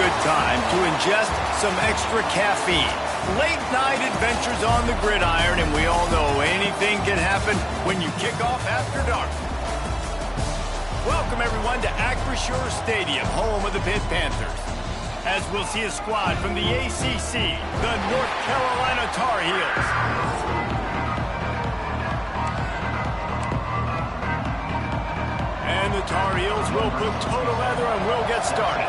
good time to ingest some extra caffeine. Late night adventures on the gridiron, and we all know anything can happen when you kick off after dark. Welcome, everyone, to Acrisure Stadium, home of the Pitt Panthers, as we'll see a squad from the ACC, the North Carolina Tar Heels. And the Tar Heels will put toe to leather and we'll get started.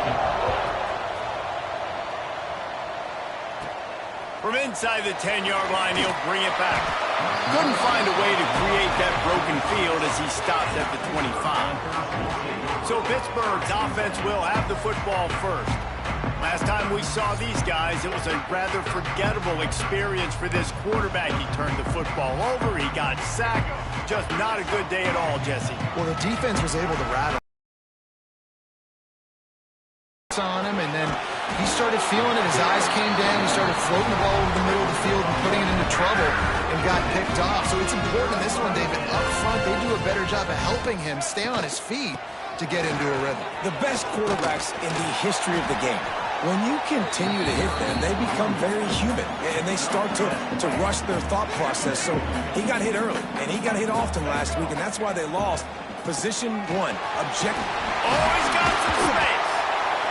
From inside the 10-yard line, he'll bring it back. Couldn't find a way to create that broken field as he stopped at the 25. So Pittsburgh's offense will have the football first. Last time we saw these guys, it was a rather forgettable experience for this quarterback. He turned the football over, he got sacked. Just not a good day at all, Jesse. Well, the defense was able to rattle on him, and then he started feeling it. His eyes came down. He started floating the ball over the middle of the field and putting it into trouble and got picked off. So it's important in this one, David. Up front, they do a better job of helping him stay on his feet to get into a rhythm. The best quarterbacks in the history of the game, when you continue to hit them, they become very human, and they start to rush their thought process. So he got hit early, and he got hit often last week, and that's why they lost. Position one, object. Oh, he's got some space.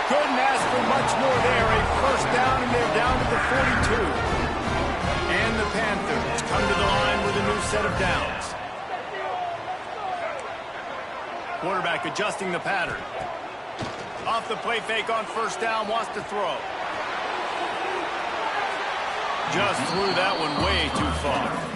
Couldn't ask for much more there. A first down, and they're down to the 42. And the Panthers come to the line with a new set of downs. Quarterback adjusting the pattern. Off the play fake on first down, wants to throw. Just threw that one way too far.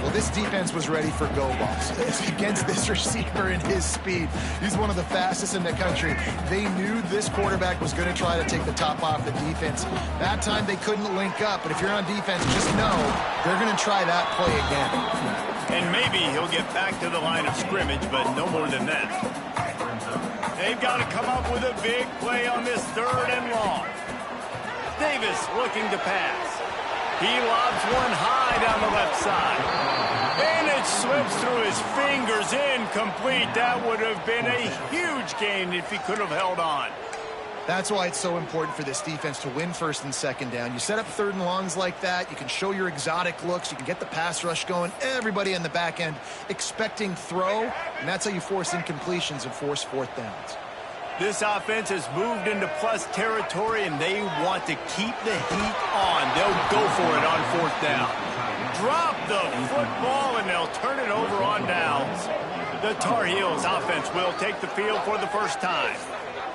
Well, this defense was ready for go balls against this receiver and his speed. He's one of the fastest in the country. They knew this quarterback was going to try to take the top off the defense. That time they couldn't link up, but if you're on defense, just know they're going to try that play again. And maybe he'll get back to the line of scrimmage, but no more than that. They've got to come up with a big play on this third and long. Davis looking to pass. He lobs one high down the left side. And it slips through his fingers, incomplete. That would have been a huge gain if he could have held on. That's why it's so important for this defense to win first and second down. You set up third and longs like that, you can show your exotic looks, you can get the pass rush going, everybody in the back end expecting throw, and that's how you force incompletions and force fourth downs. This offense has moved into plus territory, and they want to keep the heat on. They'll go for it on fourth down. Drop the football, and they'll turn it over on downs. The Tar Heels offense will take the field for the first time.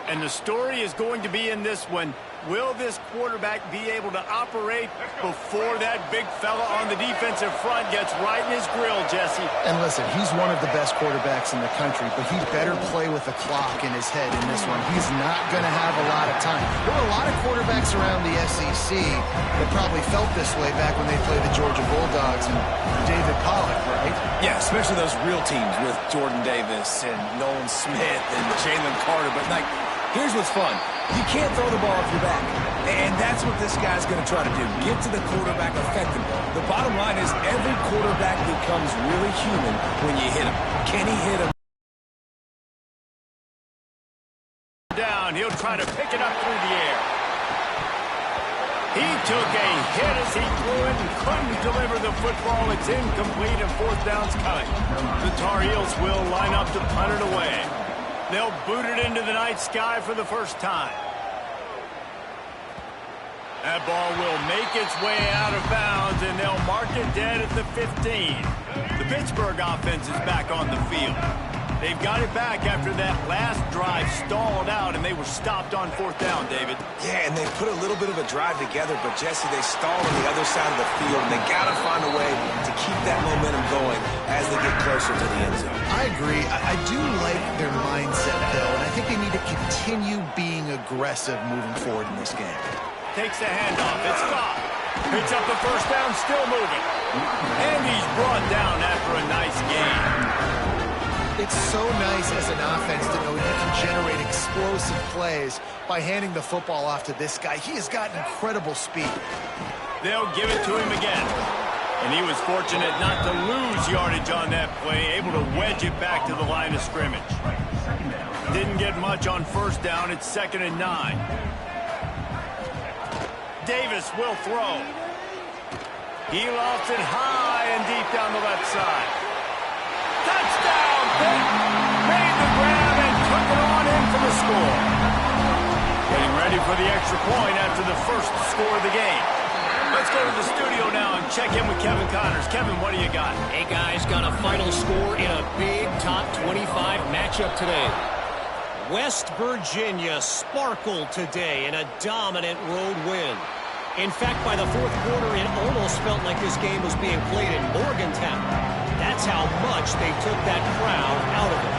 And the story is going to be in this one. Will this quarterback be able to operate before that big fella on the defensive front gets right in his grill, Jesse? And listen, he's one of the best quarterbacks in the country, but he better play with the clock in his head in this one. He's not going to have a lot of time. There were a lot of quarterbacks around the SEC that probably felt this way back when they played the Georgia Bulldogs and David Pollock, right? Yeah, especially those real teams with Jordan Davis and Nolan Smith and Jalen Carter. But, like, here's what's fun. You can't throw the ball off your back. And that's what this guy's going to try to do. Get to the quarterback effectively. The bottom line is every quarterback becomes really human when you hit him. Can he hit him? Down. He'll try to pick it up through the air. He took a hit as he threw it and couldn't deliver the football. It's incomplete and fourth down's coming. The Tar Heels will line up to punt it away. They'll boot it into the night sky for the first time. That ball will make its way out of bounds, and they'll mark it dead at the 15. The Pittsburgh offense is back on the field. They've got it back after that last drive stalled out, and they were stopped on fourth down, David. Yeah, and they put a little bit of a drive together, but, Jesse, they stalled on the other side of the field, and they got to find a way to keep that momentum going as they get closer to the end zone. I agree. I do like their mindset, though, and I think they need to continue being aggressive moving forward in this game. Takes the handoff. It's Scott. Picks up the first down, still moving. And he's brought down after a nice gain. It's so nice as an offense to know you can generate explosive plays by handing the football off to this guy. He has got incredible speed. They'll give it to him again. And he was fortunate not to lose yardage on that play, able to wedge it back to the line of scrimmage. Didn't get much on first down. It's 2nd and 9. Davis will throw. He lofts it high and deep down the left side. Touchdown, Pitt! Made the grab and took it on in for the score. Getting ready for the extra point after the first score of the game. Let's go to the studio now and check in with Kevin Connors. Kevin, what do you got? Hey, guys, got a final score in a big top 25 matchup today. West Virginia sparkled today in a dominant road win. In fact, by the fourth quarter, it almost felt like this game was being played in Morgantown. That's how much they took that crowd out of it.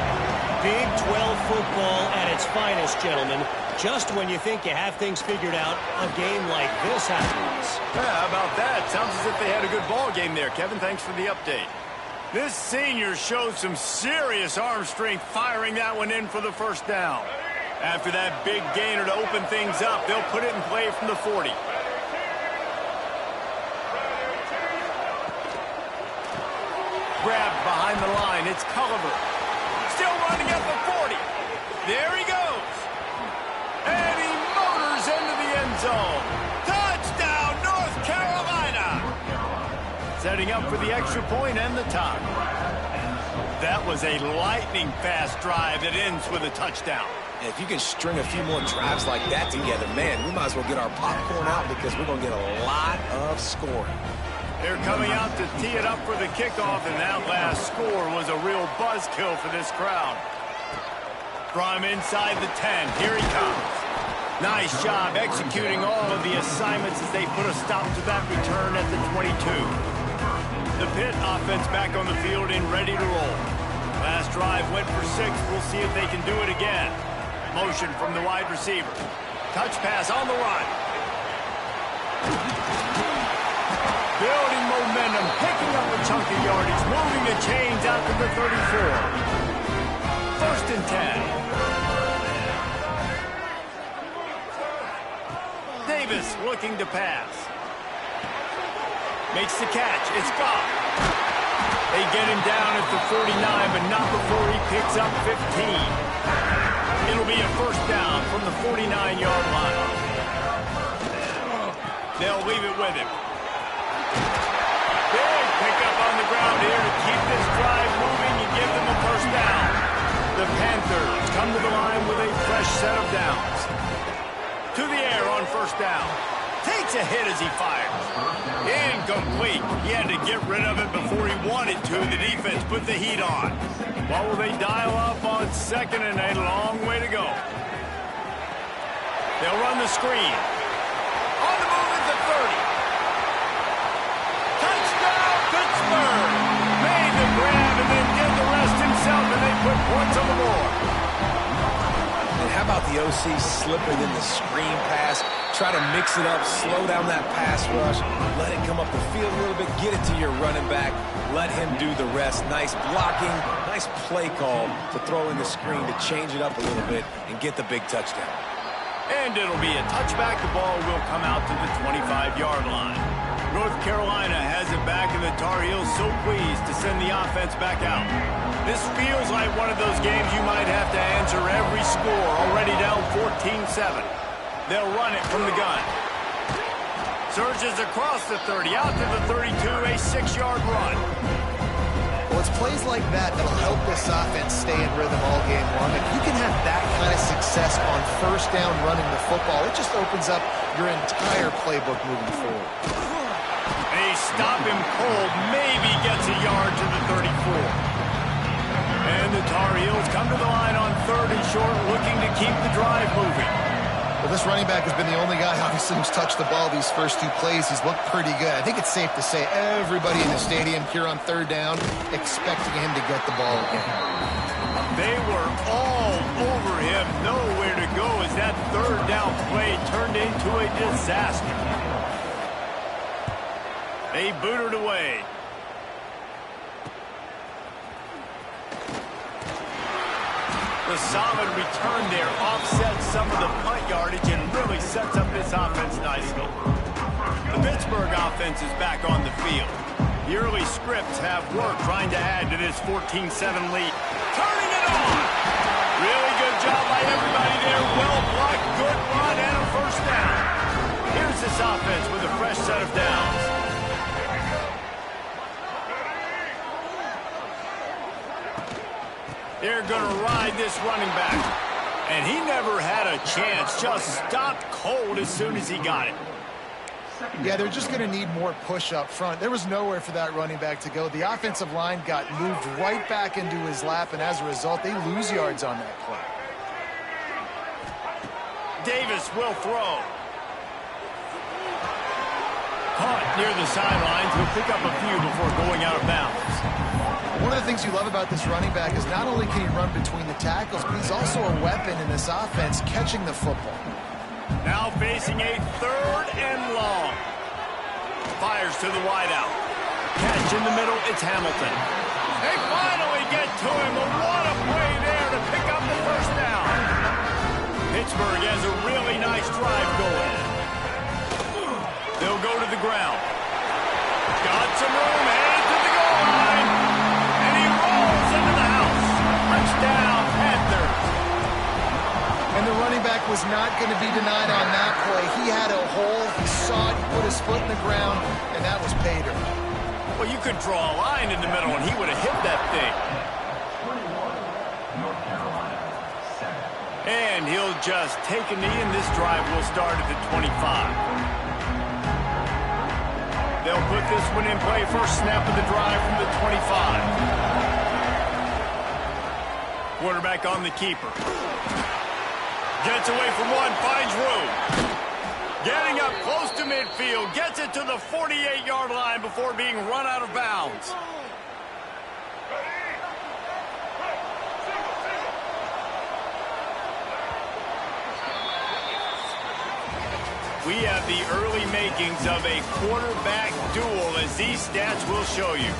Big 12 football at its finest, gentlemen. Just when you think you have things figured out, a game like this happens. Yeah, how about that? Sounds as if they had a good ball game there. Kevin, thanks for the update. This senior showed some serious arm strength firing that one in for the first down. After that big gainer to open things up, they'll put it in play from the 40. Grabbed behind the line. It's Culliver. Still running at the 40. There he goes. And he motors into the end zone. Touchdown, North Carolina. Setting up for the extra point and the tie. That was a lightning-fast drive that ends with a touchdown. And if you can string a few more drives like that together, man, we might as well get our popcorn out because we're going to get a lot of scoring. They're coming out to tee it up for the kickoff, and that last score was a real buzzkill for this crowd. From inside the 10, here he comes. Nice job executing all of the assignments as they put a stop to that return at the 22. The Pitt offense back on the field and ready to roll. Last drive went for 6. We'll see if they can do it again. Motion from the wide receiver. Touch pass on the run. Building momentum, picking up a chunk of yardage, moving the chains out to the 34. First and 10. Davis looking to pass. Makes the catch. It's gone. They get him down at the 49, but not before he picks up 15. It'll be a first down from the 49-yard line. They'll leave it with him. Big pickup on the ground here to keep this drive moving and give them a first down. The Panthers come to the line with a fresh set of downs. To the air on first down. Takes a hit as he fires. Incomplete. He had to get rid of it before he wanted to. The defense put the heat on. What will they dial up on second and a long way to go? They'll run the screen. On the move at the 30. Pittsburgh made the grab and then did the rest himself, and they put points on the board. And how about the OC slipping in the screen pass? Try to mix it up, slow down that pass rush, let it come up the field a little bit, get it to your running back, let him do the rest. Nice blocking, nice play call to throw in the screen to change it up a little bit and get the big touchdown. And it'll be a touchback. The ball will come out to the 25-yard line. North Carolina has it back, and the Tar Heels so pleased to send the offense back out. This feels like one of those games you might have to answer every score, already down 14-7. They'll run it from the gun. Surges across the 30, out to the 32, a 6-yard run. Well, it's plays like that that'll help this offense stay in rhythm all game long. If you can have that kind of success on first down running the football, it just opens up your entire playbook moving forward. They stop him cold, maybe gets a yard to the 34. And the Tar Heels come to the line on 3rd and short, looking to keep the drive moving. Well, this running back has been the only guy, obviously, who's touched the ball these first 2 plays. He's looked pretty good. I think it's safe to say everybody in the stadium here on 3rd down expecting him to get the ball again. They were all over him, nowhere to go as that 3rd down play turned into a disaster. They booted away. The solid return there offsets some of the punt yardage and really sets up this offense nicely. The Pittsburgh offense is back on the field. The early scripts have worked trying to add to this 14-7 lead. Turning it on! Really good job by everybody there. Well blocked, good run, and a first down. Here's the this offense with a fresh set of downs. They're going to ride this running back. And he never had a chance, just stopped cold as soon as he got it. Yeah, they're just going to need more push up front. There was nowhere for that running back to go. The offensive line got moved right back into his lap, and as a result, they lose yards on that play. Davis will throw. Caught near the sidelines. He'll pick up a few before going out of bounds. One of the things you love about this running back is not only can he run between the tackles, but he's also a weapon in this offense catching the football. Now facing a 3rd and long. Fires to the wideout. Catch in the middle, it's Hamilton. They finally get to him. What a play there to pick up the first down. Pittsburgh has a really nice drive going. They'll go to the ground. Got some room, headed to the goal line. And he rolls into the house. Touchdown, Panthers. And the running back was not going to be denied on that play. He had a hole, he saw it, he put his foot in the ground, and that was pay dirt. Well, you could draw a line in the middle, and he would have hit that thing. And he'll just take a knee, and this drive will start at the 25. They'll put this one in play. First snap of the drive from the 25. Quarterback on the keeper. Gets away from one, finds room. Getting up close to midfield, gets it to the 48-yard line before being run out of bounds. We have the early makings of a quarterback duel, as these stats will show you.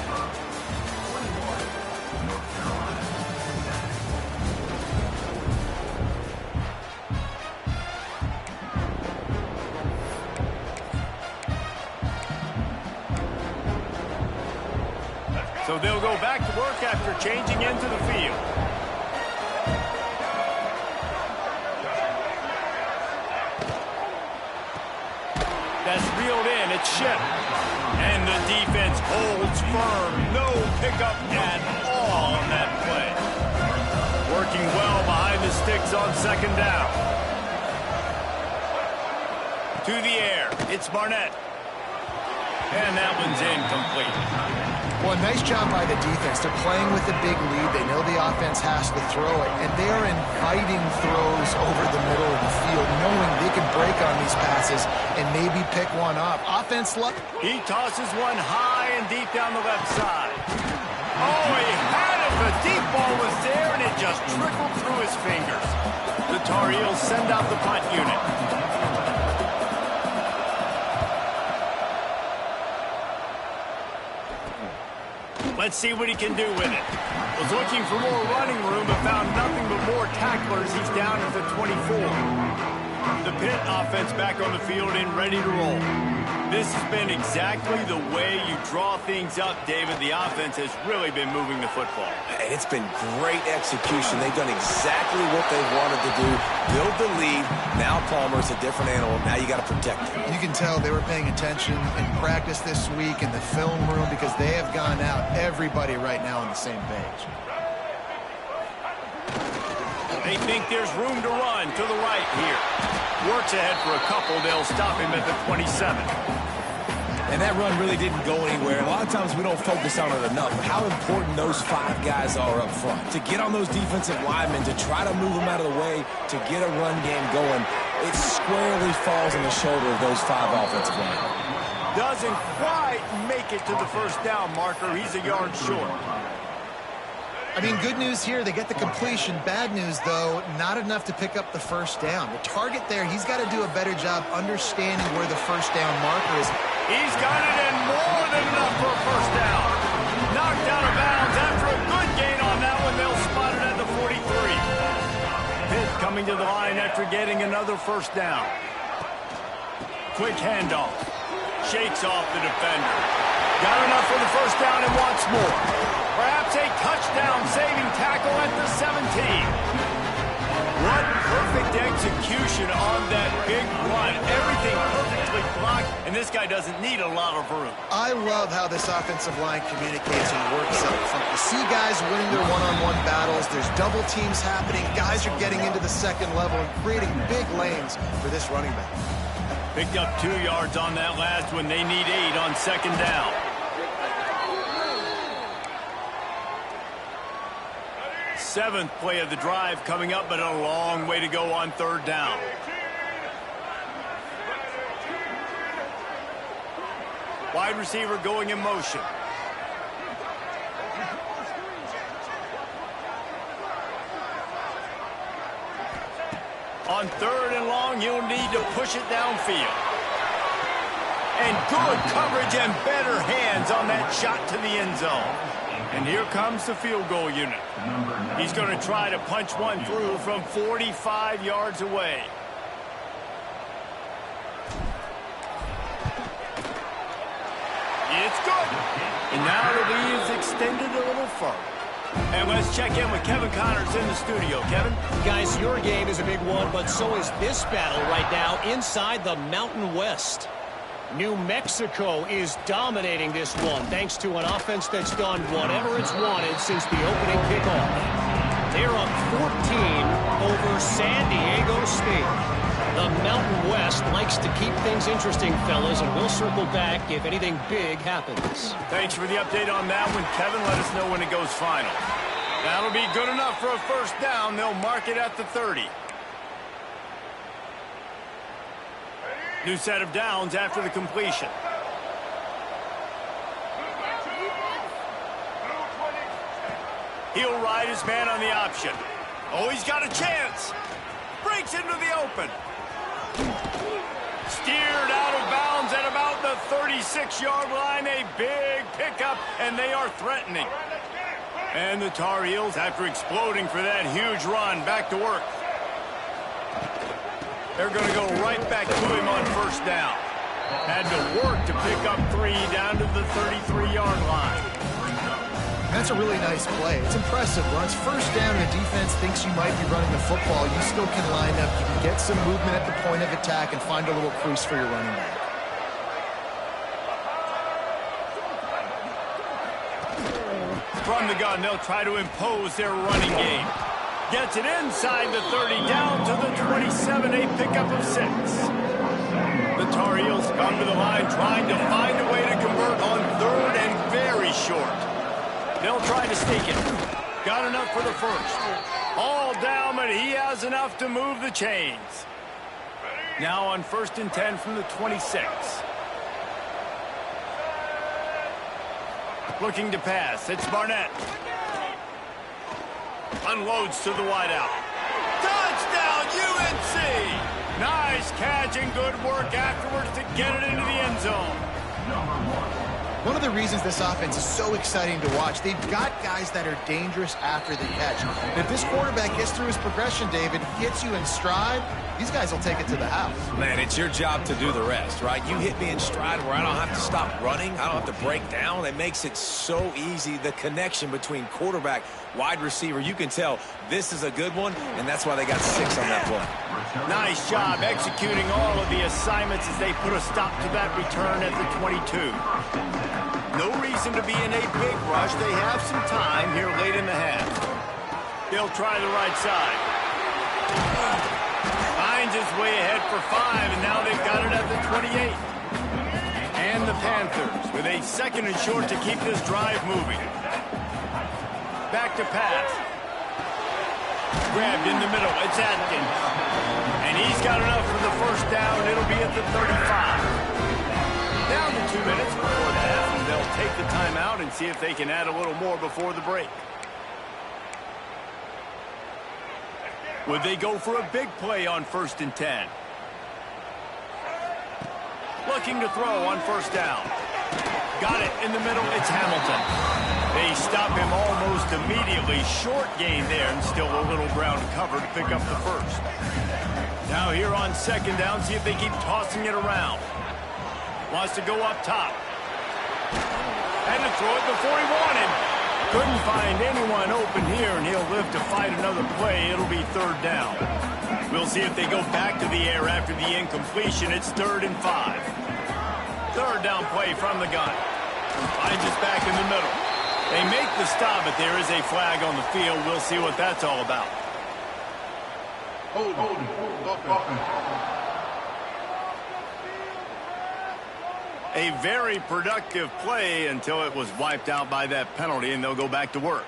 So they'll go back to work after changing into the field. That's reeled in, it's Ship. And the defense holds firm. No pickup at all on that play. Working well behind the sticks on 2nd down. To the air, it's Barnett. And that one's incomplete. Well, nice job by the defense. They're playing with a big lead. They know the offense has to throw it, and they are inviting throws over the middle of the field, knowing they can break on these passes and maybe pick one off. Offense luck. He tosses one high and deep down the left side. Oh, he had it. The deep ball was there, and it just trickled through his fingers. The Tar Heels send out the punt unit. Let's see what he can do with it. Was looking for more running room, but found nothing but more tacklers. He's down at the 24. The Pitt offense back on the field and ready to roll. This has been exactly the way you draw things up, David. The offense has really been moving the football. And it's been great execution. They've done exactly what they wanted to do. Build the lead. Now Palmer's a different animal. Now you got to protect him. You can tell they were paying attention in practice this week in the film room because they have gone out, everybody right now on the same page. They think there's room to run to the right here. Works ahead for a couple. They'll stop him at the 27. And that run really didn't go anywhere. A lot of times we don't focus on it enough. How important those 5 guys are up front. To get on those defensive linemen, to try to move them out of the way, to get a run game going, it squarely falls on the shoulder of those 5 offensive linemen. Doesn't quite make it to the first down marker. He's a yard short. I mean, good news here, they get the completion. Bad news, though, not enough to pick up the first down. The target there, he's got to do a better job understanding where the first down marker is. He's got it in more than enough for a first down. Knocked out of bounds after a good gain on that one. They'll spot it at the 43. Pitt coming to the line after getting another first down. Quick handoff. Shakes off the defender. Got enough for the first down and wants more. Perhaps a touchdown-saving tackle at the 17. What perfect execution on that big run. Everything perfectly planned. this guy doesn't need a lot of room. I love how this offensive line communicates and works up front. You see guys winning their one-on-one battles. There's double teams happening. Guys are getting into the second level and creating big lanes for this running back. Picked up 2 yards on that last one. They need 8 on second down. Seventh play of the drive coming up, but a long way to go on third down. Wide receiver going in motion. On third and long, you'll need to push it downfield. And good coverage and better hands on that shot to the end zone. And here comes the field goal unit. He's going to try to punch one through from 45 yards away. It's good. And now the lead is extended a little further. And let's check in with Kevin Connors in the studio. Kevin? Guys, your game is a big one, but so is this battle right now inside the Mountain West. New Mexico is dominating this one thanks to an offense that's done whatever it's wanted since the opening kickoff. They're up 14 over San Diego State. The Mountain West likes to keep things interesting, fellas, and we'll circle back if anything big happens. Thanks for the update on that one, Kevin. Let us know when it goes final. That'll be good enough for a first down. They'll mark it at the 30. New set of downs after the completion. He'll ride his man on the option. Oh, he's got a chance. Breaks into the open. Steered out of bounds at about the 36-yard line. A big pickup, and they are threatening. And the Tar Heels, after exploding for that huge run, back to work. They're going to go right back to him on first down. Had to work to pick up 3 down to the 33-yard line. That's a really nice play. It's impressive. When it's first down and the defense thinks you might be running the football, you still can line up. You can get some movement at the point of attack and find a little crease for your running back. From the gun, they'll try to impose their running game. Gets it inside the 30, down to the 27, a pickup of 6. The Tar Heels come to the line trying to find a way to convert on third and very short. They'll try to sneak it. Got enough for the first. All down, but he has enough to move the chains. Now on first and 10 from the 26. Looking to pass. It's Barnett. Unloads to the wideout. Touchdown, UNC! Nice catch and good work afterwards to get it into the end zone. One of the reasons this offense is so exciting to watch, they've got guys that are dangerous after the catch. And if this quarterback gets through his progression, David, gets you in stride, these guys will take it to the house. Man, it's your job to do the rest, right? You hit me in stride where I don't have to stop running. I don't have to break down. It makes it so easy. The connection between quarterback, wide receiver, you can tell this is a good one, and that's why they got 6 on that play. Nice job executing all of the assignments as they put a stop to that return at the 22. No reason to be in a big rush. They have some time here late in the half. They'll try the right side. Finds his way ahead for 5, and now they've got it at the 28. And the Panthers with a second and short to keep this drive moving. Back to pass. Grabbed in the middle. It's Atkins. And he's got enough for the first down. It'll be at the 35. Down to 2 minutes before the half, and they'll take the timeout and see if they can add a little more before the break. Would they go for a big play on first and 10? Looking to throw on first down. Got it in the middle. It's Hamilton. They stop him almost immediately. Short gain there, and still a little ground cover to pick up the first. Now here on second down, see if they keep tossing it around. Wants to go up top. Had to throw it before he wanted. Couldn't find anyone open here, and he'll live to fight another play. It'll be third down. We'll see if they go back to the air after the incompletion. It's 3rd and 5. third down play from the gun. Finds us back in the middle. They make the stop, but there is a flag on the field. We'll see what that's all about. A very productive play until it was wiped out by that penalty, and they'll go back to work.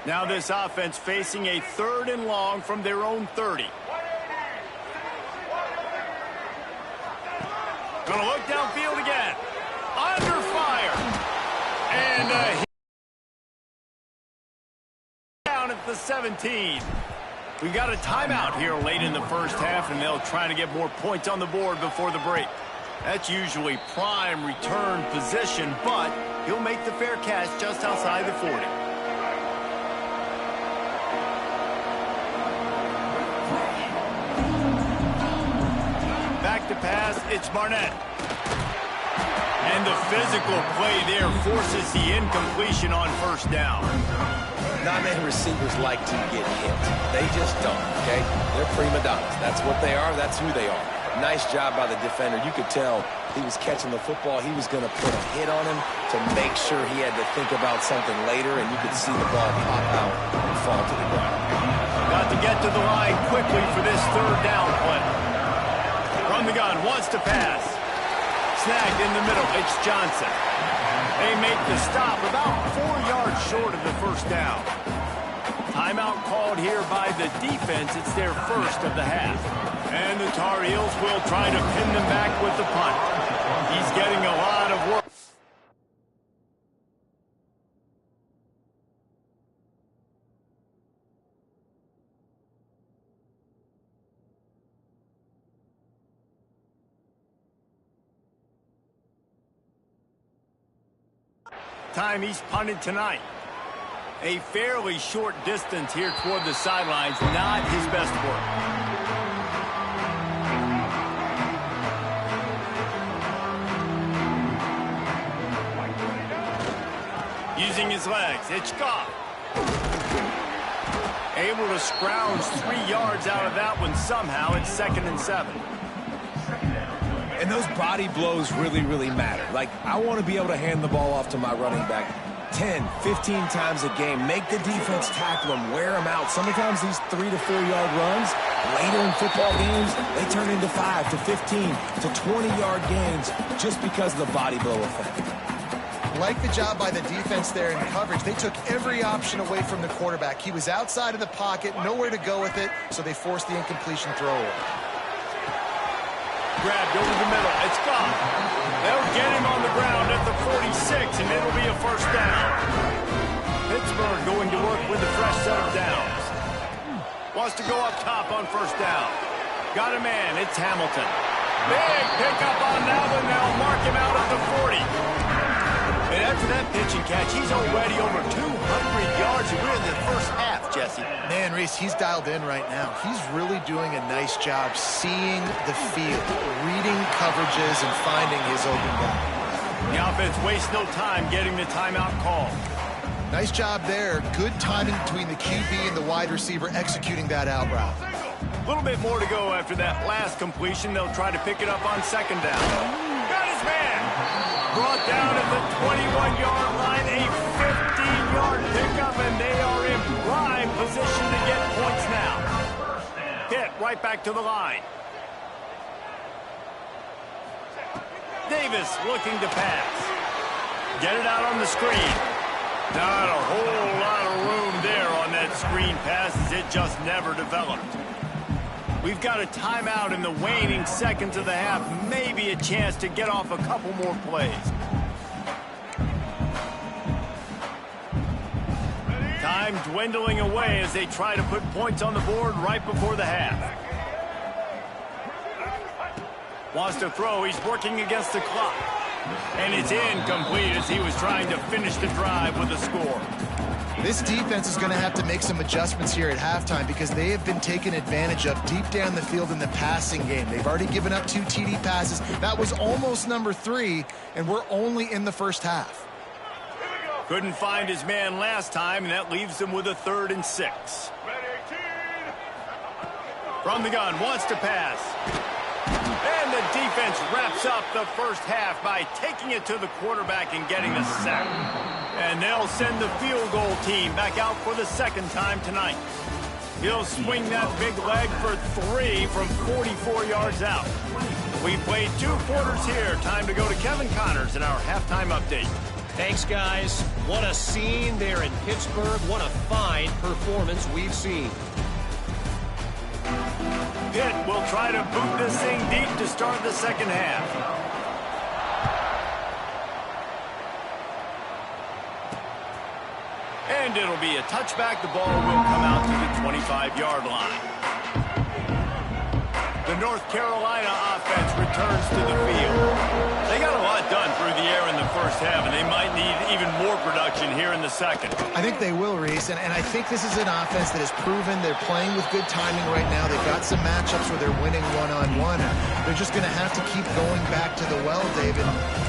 Now this offense facing a 3rd and long from their own 30. Gonna look downfield again. Under fire. And down at the 17. We got a timeout here late in the first half, and they'll try to get more points on the board before the break. That's usually prime return position, but he'll make the fair catch just outside the 40. Back to pass, it's Barnett. And the physical play there forces the incompletion on first down. Not many receivers like to get hit. They just don't, okay? They're prima donnas. That's what they are. That's who they are. Nice job by the defender. You could tell he was catching the football. He was going to put a hit on him to make sure he had to think about something later, and you could see the ball pop out and fall to the ground. Got to get to the line quickly for this 3rd down play. From the gun, wants to pass. Snagged in the middle, it's Johnson. They make the stop about 4 yards short of the first down. Timeout called here by the defense. It's their first of the half. And the Tar Heels will try to pin them back with the punt. He's getting a lot of work. Time he's punted tonight. A fairly short distance here toward the sidelines, not his best work. Using his legs, it's Goff. Able to scrounge 3 yards out of that one somehow. It's 2nd and 7. And those body blows really, really matter. Like, I want to be able to hand the ball off to my running back 10, 15 times a game. Make the defense tackle them, wear them out. Sometimes these 3 to 4 yard runs, later in football games, they turn into 5 to 15 to 20 yard gains just because of the body blow effect. Like the job by the defense there in coverage. They took every option away from the quarterback. He was outside of the pocket, nowhere to go with it, so they forced the incompletion throw away. Grabbed over the middle. It's gone. They'll get him on the ground at the 46, and it'll be a first down. Pittsburgh going to work with a fresh set of downs. Wants to go up top on first down. Got a man. It's Hamilton. Big pickup on that one. They'll mark him out at the 40. And after that pitch and catch, he's already over 200 yards. And we're in the first half, Jesse. Man, Reese, he's dialed in right now. He's really doing a nice job seeing the field, reading coverages, and finding his open guy. The offense wastes no time getting the timeout call. Nice job there. Good timing between the QB and the wide receiver executing that out route. A little bit more to go after that last completion. They'll try to pick it up on 2nd down. Got his man. Brought down at the 21-yard line, a 15-yard pickup, and they are in prime position to get points now. Pitt right back to the line. Davis looking to pass. Get it out on the screen. Not a whole lot of room there on that screen pass as it just never developed. We've got a timeout in the waning seconds of the half. Maybe a chance to get off a couple more plays. Time dwindling away as they try to put points on the board right before the half. Wants to throw. He's working against the clock. And it's incomplete as he was trying to finish the drive with a score. This defense is going to have to make some adjustments here at halftime because they have been taken advantage of deep down the field in the passing game. They've already given up 2 TD passes. That was almost number 3, and we're only in the first half. Couldn't find his man last time, and that leaves him with a 3rd and 6. From the gun, wants to pass. And the defense wraps up the first half by taking it to the quarterback and getting the sack. And they'll send the field goal team back out for the second time tonight. He'll swing that big leg for 3 from 44 yards out. We played 2 quarters here. Time to go to Kevin Connors in our halftime update. Thanks, guys. What a scene there in Pittsburgh. What a fine performance we've seen. Pitt will try to boot this thing deep to start the second half. And it'll be a touchback. The ball will come out to the 25-yard line. The North Carolina offense returns to the field. They got a lot done through the air in the first half, and they might need even more production here in the second. I think they will, Reese, and I think this is an offense that has proven they're playing with good timing right now. They've got some matchups where they're winning one-on-one. They're just going to have to keep going back to the well, David,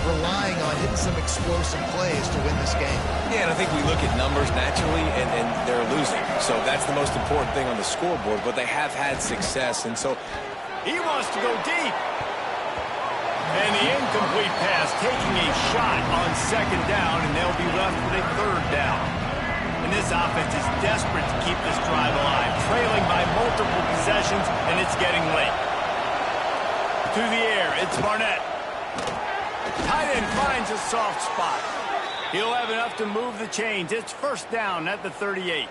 relying on hitting some explosive plays to win this game. Yeah, and I think we look at numbers naturally, and they're losing. So that's the most important thing on the scoreboard, but they have had success, and so he wants to go deep. And the incomplete pass taking a shot on second down, and they'll be left with a third down. And this offense is desperate to keep this drive alive, trailing by multiple possessions, and it's getting late. To the air, it's Barnett. Tight end finds a soft spot. He'll have enough to move the chains. It's first down at the 38.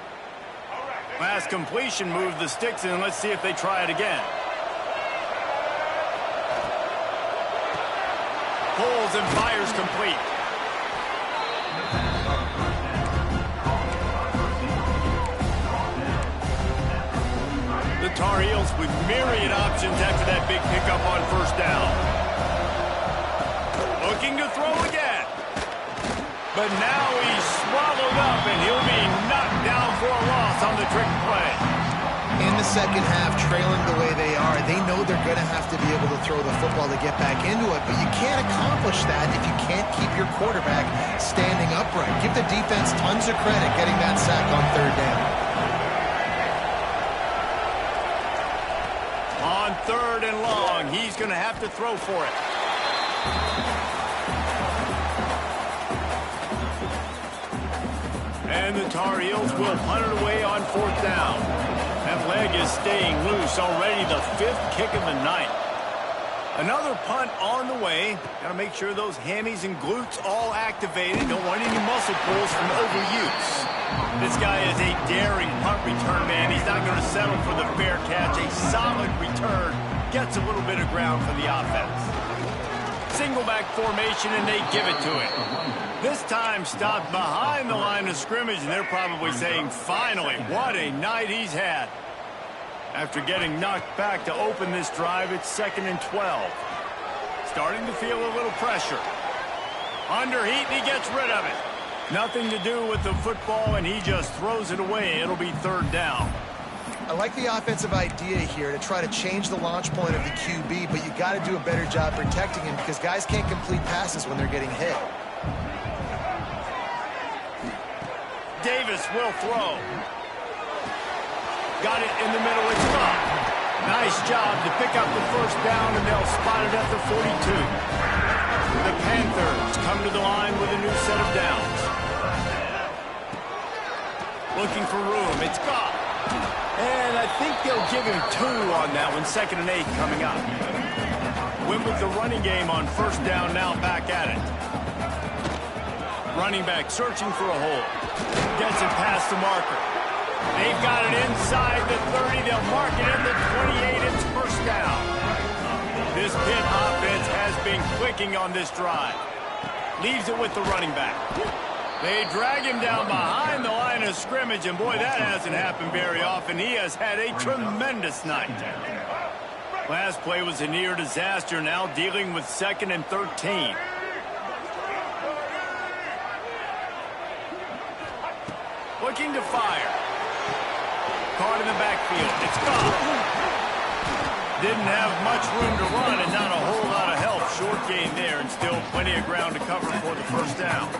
Last completion moved the sticks in. Let's see if they try it again. Pulls and fires complete. The Tar Heels with myriad options after that big pickup on first down. Looking to throw again. But now he's swallowed up, and he'll be knocked down for a loss on the trick play. In the second half, trailing the way they are, they know they're going to have to be able to throw the football to get back into it, but you can't accomplish that if you can't keep your quarterback standing upright. Give the defense tons of credit getting that sack on third down. On third and long, he's going to have to throw for it. And the Tar Heels will punt it away on fourth down. That leg is staying loose, already the 5th kick of the night. Another punt on the way. Got to make sure those hammies and glutes all activated. Don't want any muscle pulls from overuse. This guy is a daring punt return man. He's not going to settle for the fair catch. A solid return gets a little bit of ground for the offense. Single back formation, and they give it to him. This time stopped behind the line of scrimmage, and they're probably saying, finally, what a night he's had. After getting knocked back to open this drive, it's 2nd and 12. Starting to feel a little pressure. Under heat, and he gets rid of it. Nothing to do with the football, and he just throws it away. It'll be third down. I like the offensive idea here to try to change the launch point of the QB, but you got to do a better job protecting him because guys can't complete passes when they're getting hit. Davis will throw. Got it in the middle. It's up. Nice job to pick up the first down, and they'll spot it at the 42. The Panthers come to the line with a new set of downs. Looking for room. It's gone. And I think they'll give him 2 on that one. 2nd and 8 coming up. Went with the running game on first down, now back at it. Running back searching for a hole. Gets it past the marker. They've got it inside the 30. They'll mark it at the 28. It's first down. This Pitt offense has been clicking on this drive. Leaves it with the running back. They drag him down behind the line of scrimmage, and boy, that hasn't happened very often. He has had a tremendous night. Last play was a near disaster, now dealing with 2nd and 13. Looking to fire. Caught in the backfield. It's gone. Didn't have much room to run and not a whole lot of help. Short gain there and still plenty of ground to cover for the first down.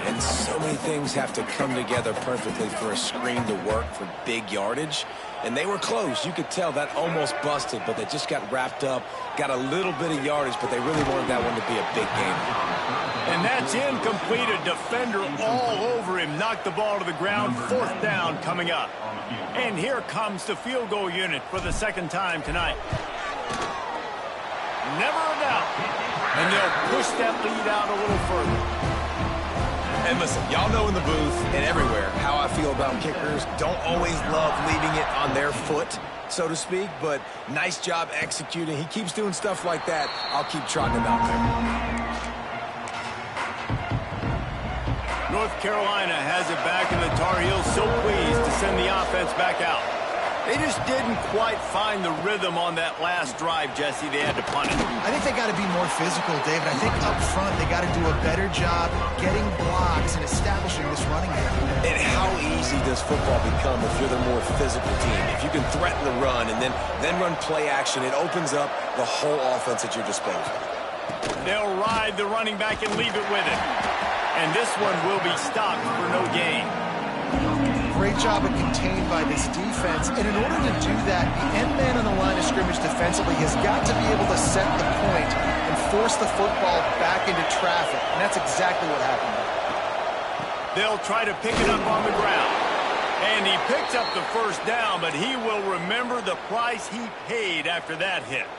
It's so many things have to come together perfectly for a screen to work for big yardage. And they were close. You could tell that almost busted, but they just got wrapped up, got a little bit of yardage, but they really wanted that one to be a big game. And that's incomplete. A defender all over him. Knocked the ball to the ground. 4th down coming up. And here comes the field goal unit for the 2nd time tonight. Never a doubt. And they'll push that lead out a little further. And listen, y'all know in the booth and everywhere how I feel about kickers. Don't always love leaving it on their foot, so to speak, but nice job executing. He keeps doing stuff like that. I'll keep trotting him out there. North Carolina has it back, and the Tar Heels so pleased to send the offense back out. They just didn't quite find the rhythm on that last drive, Jesse. They had to punt it. I think they got to be more physical, David. I think up front they got to do a better job getting blocks and establishing this running game. And how easy does football become if you're the more physical team? If you can threaten the run and then run play action, it opens up the whole offense at your disposal. They'll ride the running back and leave it with him. And this one will be stopped for no gain. Great job of contained by this defense, and in order to do that, the end man on the line of scrimmage defensively has got to be able to set the point and force the football back into traffic, and that's exactly what happened. They'll try to pick it up on the ground, and he picks up the 1st down, but he will remember the price he paid after that hit.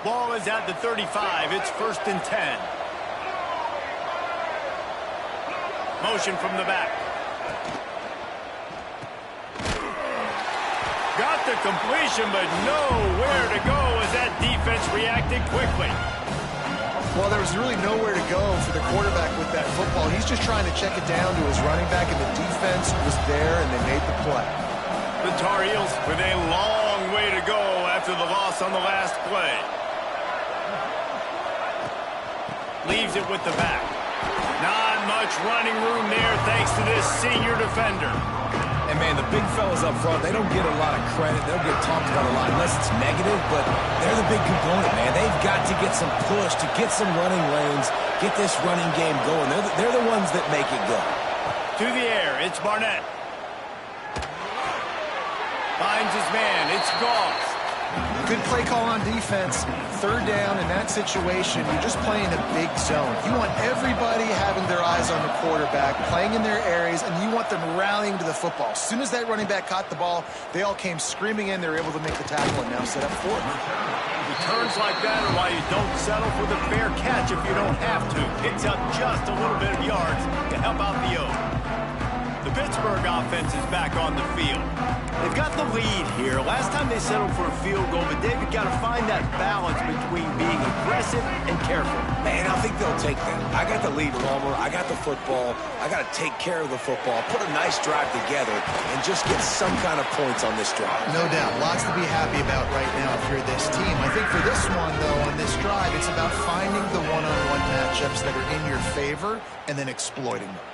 Ball is at the 35. It's 1st and 10. Motion from the back. Got the completion, but nowhere to go as that defense reacted quickly. Well, there was really nowhere to go for the quarterback with that football. He's just trying to check it down to his running back, and the defense was there, and they made the play. The Tar Heels with a long way to go after the loss on the last play. Leaves it with the back. Not much running room there thanks to this senior defender. And, man, the big fellas up front, they don't get a lot of credit. They'll get talked about a lot unless it's negative, but they're the big component, man. They've got to get some push, to get some running lanes, get this running game going. They're the ones that make it go. To the air, it's Barnett. Finds his man, it's Goss. Good play call on defense. 3rd down in that situation, you're just playing a big zone. You want everybody having their eyes on the quarterback, playing in their areas, and you want them rallying to the football. As soon as that running back caught the ball, they all came screaming in. They were able to make the tackle and now set up for it. Returns like that are why you don't settle for the fair catch if you don't have to. Picks up just a little bit of yards to help out the O. The Pittsburgh offense is back on the field. They've got the lead here. Last time they settled for a field goal, but David got to find that balance between being aggressive and careful. Man, I think they'll take that. I got the lead, Palmer. I got the football. I got to take care of the football, put a nice drive together, and just get some kind of points on this drive. No doubt. Lots to be happy about right now if you're this team. I think for this one, though, on this drive, it's about finding the one-on-one matchups that are in your favor and then exploiting them.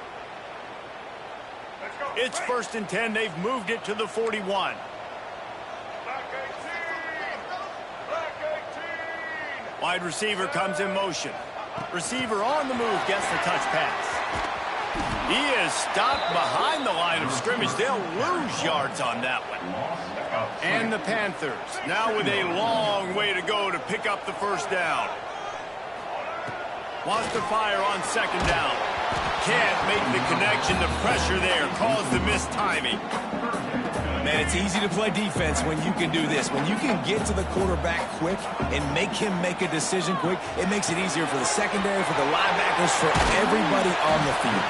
It's 1st and 10. They've moved it to the 41. Wide receiver comes in motion. Receiver on the move gets the touch pass. He is stopped behind the line of scrimmage. They'll lose yards on that one. And the Panthers now with a long way to go to pick up the 1st down. Wants to fire on 2nd down. Can't make the connection. The pressure there caused the missed timing. Man, it's easy to play defense when you can do this. When you can get to the quarterback quick and make him make a decision quick, it makes it easier for the secondary, for the linebackers, for everybody on the field.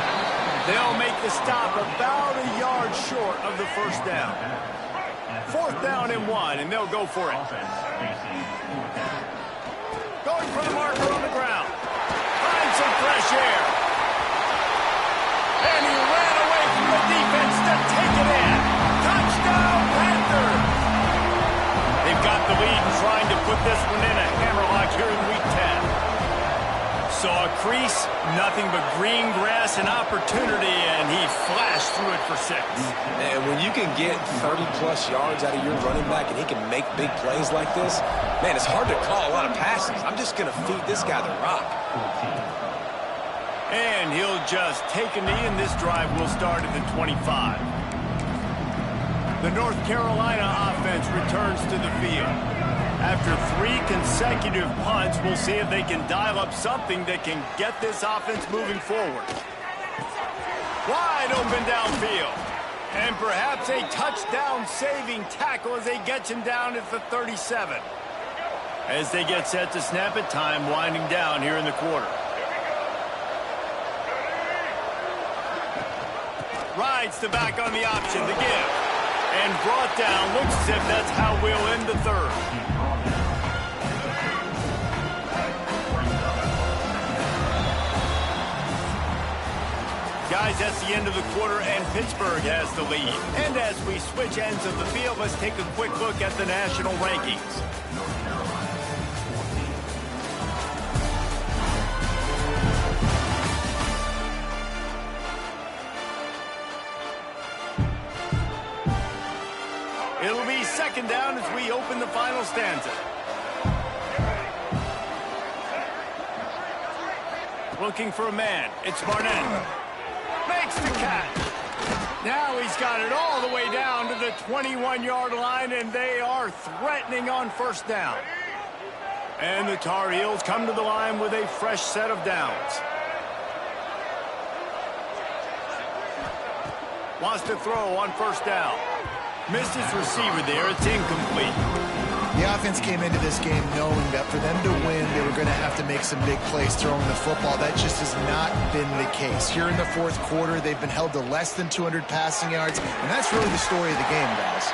They'll make the stop about a yard short of the 1st down. 4th down and 1, and they'll go for it. Going for the marker on the ground. Find some fresh air. And he ran away from the defense to take it in. Touchdown, Panthers! They've got the lead and trying to put this one in a hammerlock here in Week 10. Saw a crease, nothing but green grass and opportunity, and he flashed through it for 6. And when you can get 30-plus yards out of your running back and he can make big plays like this, man, it's hard to call a lot of passes. I'm just going to feed this guy the rock. And he'll just take a knee, and this drive will start at the 25. The North Carolina offense returns to the field. After 3 consecutive punts, we'll see if they can dial up something that can get this offense moving forward. Wide open downfield. And perhaps a touchdown-saving tackle as they get him down at the 37. As they get set to snap it, time winding down here in the quarter. Rides the back on the option, the give. And brought down. Looks as if that's how we'll end the third. Guys, that's the end of the quarter, and Pittsburgh has the lead. And as we switch ends of the field, let's take a quick look at the national rankings. It'll be second down as we open the final stanza. Looking for a man. It's Barnett. Makes the catch. Now he's got it all the way down to the 21-yard line, and they are threatening on first down. And the Tar Heels come to the line with a fresh set of downs. Wants to throw on first down. Missed his receiver there. It's incomplete. The offense came into this game knowing that for them to win, they were going to have to make some big plays throwing the football. That just has not been the case. Here in the fourth quarter, they've been held to less than 200 passing yards, and that's really the story of the game, guys.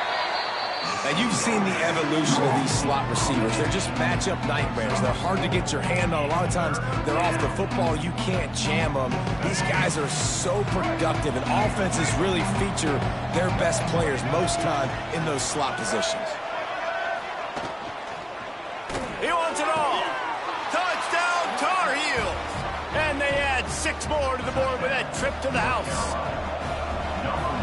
Now, you've seen the evolution of these slot receivers. They're just matchup nightmares. They're hard to get your hand on. A lot of times, they're off the football. You can't jam them. These guys are so productive, and offenses really feature their best players most time in those slot positions. He wants it all. Touchdown, Tar Heels. And they add 6 more to the board with that trip to the house.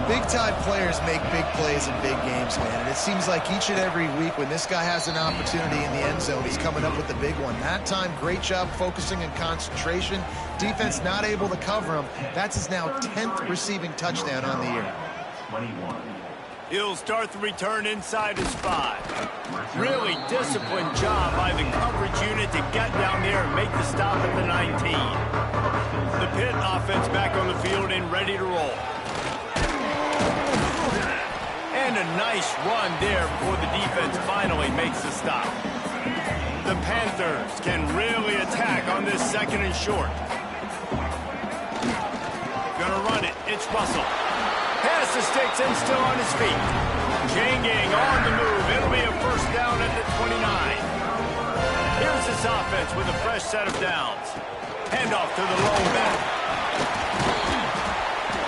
Big-time players make big plays in big games, man. And it seems like each and every week when this guy has an opportunity in the end zone, he's coming up with the big one. That time, great job focusing and concentration. Defense not able to cover him. That's his now 10th receiving touchdown on the year. He'll start the return inside his 5. Really disciplined job by the coverage unit to get down there and make the stop at the 19. The Pitt offense back on the field and ready to roll. And a nice run there before the defense finally makes the stop. The Panthers can really attack on this second and short. Gonna run it. It's Russell. Pass the sticks and still on his feet. Chain gang on the move. It'll be a first down at the 29. Here's this offense with a fresh set of downs. Handoff to the lone back.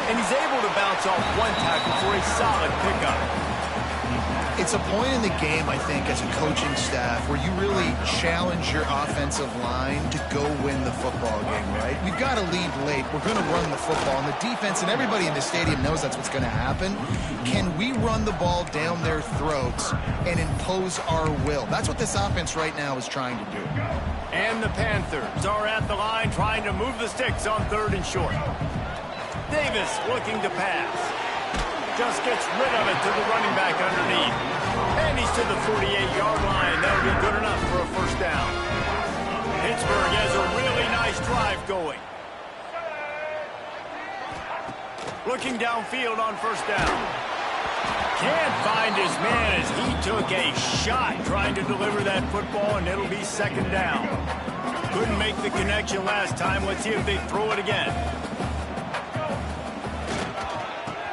And he's able to bounce off one tackle for a solid pickup. It's a point in the game, I think, as a coaching staff where you really challenge your offensive line to go win the football game, right? We've got to lead late. We're going to run the football. And the defense and everybody in the stadium knows that's what's going to happen. Can we run the ball down their throats and impose our will? That's what this offense right now is trying to do. And the Panthers are at the line trying to move the sticks on third and short. Davis looking to pass. Just gets rid of it to the running back underneath. And he's to the 48-yard line. That'll be good enough for a first down. Pittsburgh has a really nice drive going. Looking downfield on first down. Can't find his man as he took a shot trying to deliver that football, and it'll be second down. Couldn't make the connection last time. Let's see if they throw it again.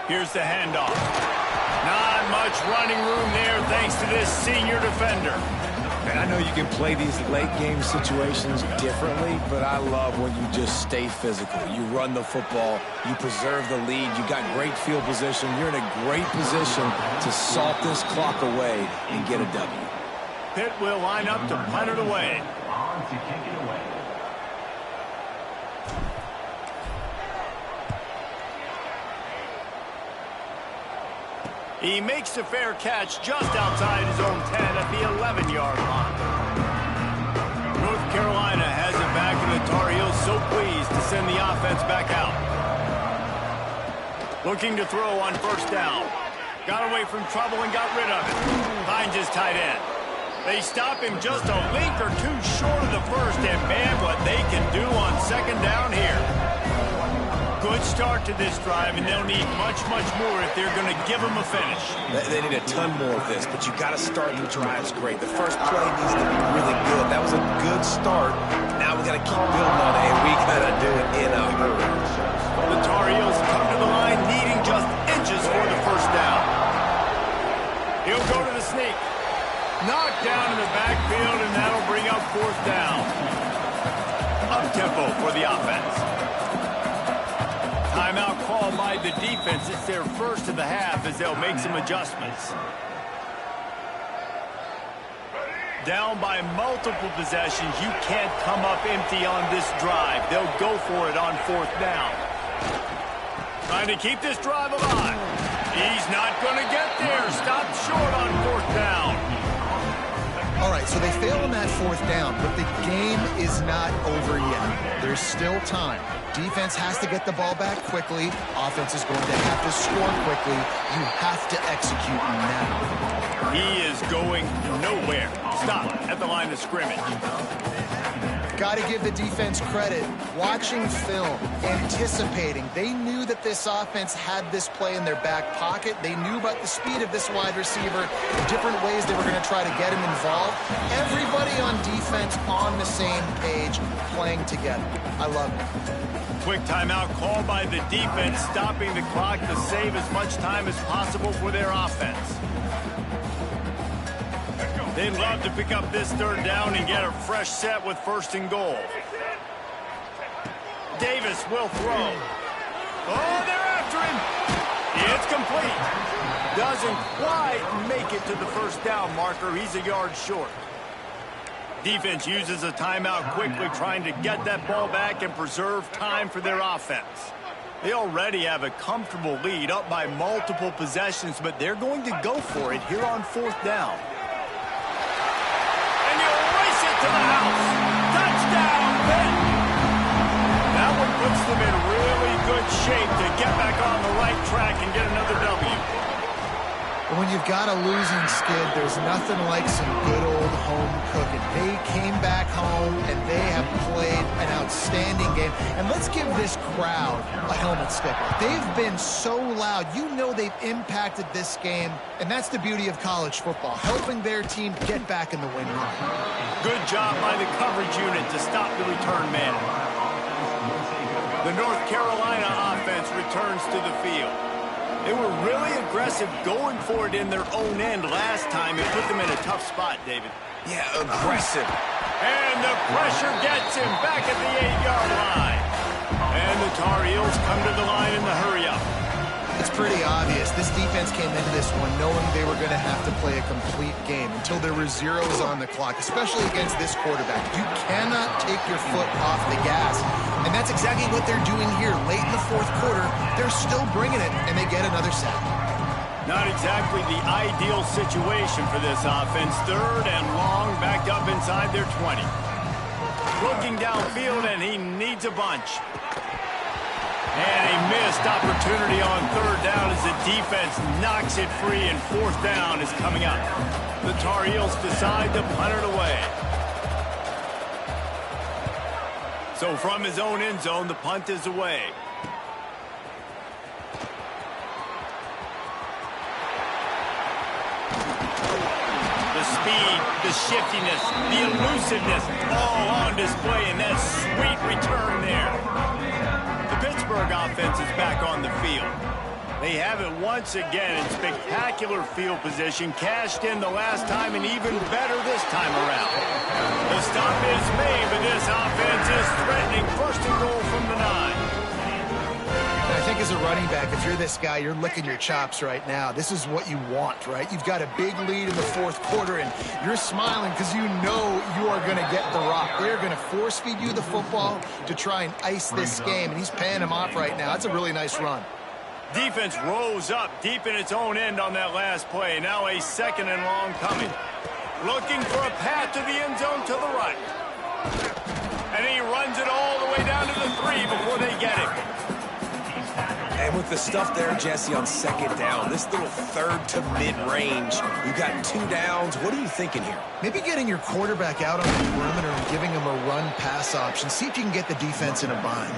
Here's the handoff. Not much running room there thanks to this senior defender. And I know you can play these late game situations differently, but I love when you just stay physical. You run the football, you preserve the lead, you got great field position, you're in a great position to salt this clock away and get a W. Pitt will line up to punt it away. He makes a fair catch just outside his own 10 at the 11-yard line. North Carolina has it back in the Tar Heels so pleased to send the offense back out. Looking to throw on first down. Got away from trouble and got rid of it. Finds his tight end. They stop him just a link or two short of the first, and man, what they can do on second down here. Good start to this drive, and they'll need much, much more if they're going to give them a finish. They need a ton more of this, but you got to start the drives great. The first play needs to be really good. That was a good start. Now we got to keep building on it, and we got to do it in a hurry. The Tar Heels come to the line needing just inches for the first down. He'll go to the sneak. Knocked down in the backfield, and that'll bring up fourth down. Up-tempo for the offense. Timeout called by the defense. It's their first of the half as they'll make some adjustments. Down by multiple possessions, you can't come up empty on this drive. They'll go for it on fourth down. Trying to keep this drive alive. He's not going to get there. Stopped short on fourth down. All right, so they fail on that fourth down, but the game is not over yet. There's still time. Defense has to get the ball back quickly. Offense is going to have to score quickly. You have to execute now. He is going nowhere. Stop at the line of scrimmage. Got to give the defense credit. Watching film, anticipating. They knew that this offense had this play in their back pocket. They knew about the speed of this wide receiver, the different ways they were going to try to get him involved. Everybody on defense on the same page, playing together. I love it. Quick timeout called by the defense, stopping the clock to save as much time as possible for their offense. They'd love to pick up this third down and get a fresh set with first and goal. Davis will throw. Oh, they're after him. It's complete. Doesn't quite make it to the first down marker. He's a yard short. Defense uses a timeout quickly, trying to get that ball back and preserve time for their offense. They already have a comfortable lead, up by multiple possessions, but they're going to go for it here on fourth down. And you'll race it to the house. Touchdown, Pitt. That one puts them in really good shape to get back on the right track and get another W. When you've got a losing skid, there's nothing like some good old home cooking. They came back home, and they have played an outstanding game. And let's give this crowd a helmet sticker. They've been so loud. You know they've impacted this game, and that's the beauty of college football, helping their team get back in the win run. Good job by the coverage unit to stop the return man. The North Carolina offense returns to the field. They were really aggressive going for it in their own end last time. It put them in a tough spot, David. Yeah, aggressive. And the pressure gets him back at the 8-yard line. And the Tar Heels come to the line in the hurry-up. It's pretty obvious. This defense came into this one knowing they were going to have to play a complete game until there were zeros on the clock, especially against this quarterback. You cannot take your foot off the gas. And that's exactly what they're doing here. Late in the fourth quarter, they're still bringing it, and they get another sack. Not exactly the ideal situation for this offense. Third and long, backed up inside their 20. Looking downfield, and he needs a bunch. And a missed opportunity on third down as the defense knocks it free, and fourth down is coming up. The Tar Heels decide to punt it away. So from his own end zone, the punt is away. The speed, the shiftiness, the elusiveness, all on display in that sweet return there. The Pittsburgh offense is back on the field. They have it once again in spectacular field position, cashed in the last time and even better this time around. The stop is made, but this offense is threatening first and goal from the 9. And I think as a running back, if you're this guy, you're licking your chops right now. This is what you want, right? You've got a big lead in the fourth quarter, and you're smiling because you know you are going to get the rock. They're going to force feed you the football to try and ice this game, and he's paying him off right now. That's a really nice run. Defense rose up deep in its own end on that last play. Now a second and long coming. Looking for a path to the end zone to the right. And And he runs it all the way down to the 3 before they get it. And with the stuff there, Jesse, on second down, this little third to mid-range, you got 2 downs. What are you thinking here? Maybe getting your quarterback out on the perimeter and giving him a run-pass option. See if you can get the defense in a bind.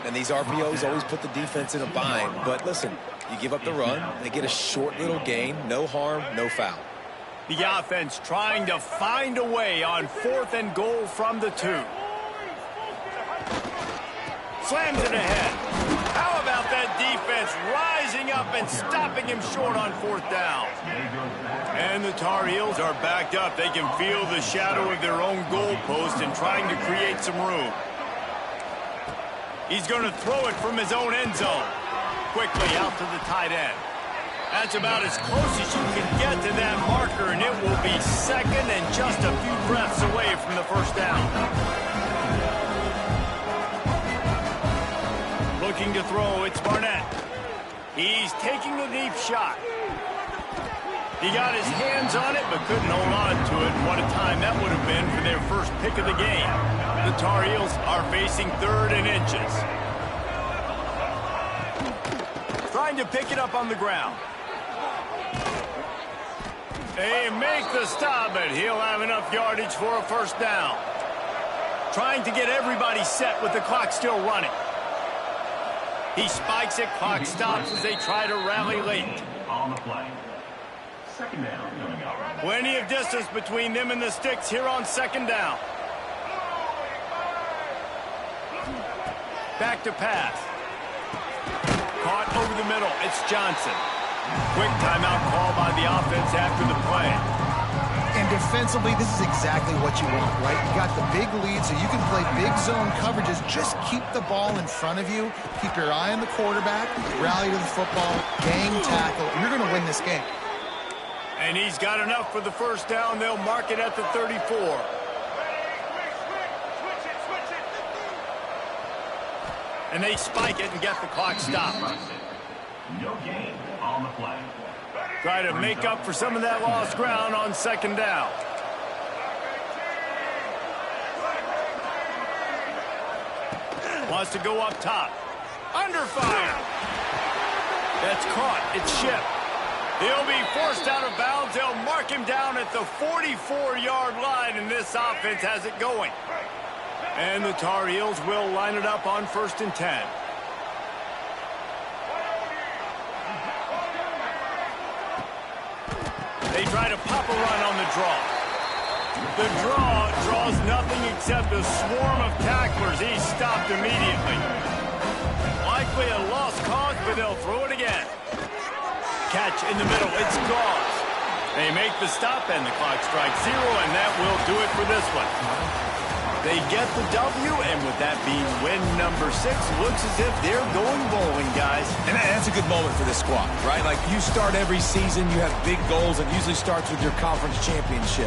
And these RPOs always put the defense in a bind. But listen, you give up the run, they get a short little gain, no harm, no foul. The offense trying to find a way on 4th and goal from the 2. Slams it ahead. How about that defense rising up and stopping him short on 4th down? And the Tar Heels are backed up. They can feel the shadow of their own goalpost and trying to create some room. He's going to throw it from his own end zone. Quickly out to the tight end. That's about as close as you can get to that marker, and it will be second and just a few breaths away from the first down. Looking to throw, it's Barnett. He's taking a deep shot. He got his hands on it, but couldn't hold on to it. And what a time that would have been for their first pick of the game. The Tar Heels are facing 3rd and inches. Trying to pick it up on the ground. They make the stop, but he'll have enough yardage for a first down. Trying to get everybody set with the clock still running. He spikes it, clock stops as they try to rally late. On the play. Second down coming up. Plenty of distance between them and the sticks here on second down. Back to pass. Caught over the middle. It's Johnson. Quick timeout call by the offense after the play. And defensively, this is exactly what you want, right? You got the big lead, so you can play big zone coverages. Just keep the ball in front of you. Keep your eye on the quarterback. Rally to the football. Gang tackle. You're going to win this game. And he's got enough for the first down. They'll mark it at the 34. And they spike it and get the clock stopped. No gain on the play. Try to make up for some of that lost ground on second down. Wants to go up top. Under fire. That's caught. It's shipped. He'll be forced out of bounds. They'll mark him down at the 44-yard line, and this offense has it going. And the Tar Heels will line it up on 1st and 10. They try to pop a run on the draw. The draw draws nothing except a swarm of tacklers. He's stopped immediately. Likely a lost cause, but they'll throw it again. Catch in the middle. It's gone. They make the stop, and the clock strikes 0, and that will do it for this one. They get the W, and with that being win number 6, looks as if they're going bowling, guys. And that's a good moment for this squad, right? Like, you start every season, you have big goals, and usually starts with your conference championship.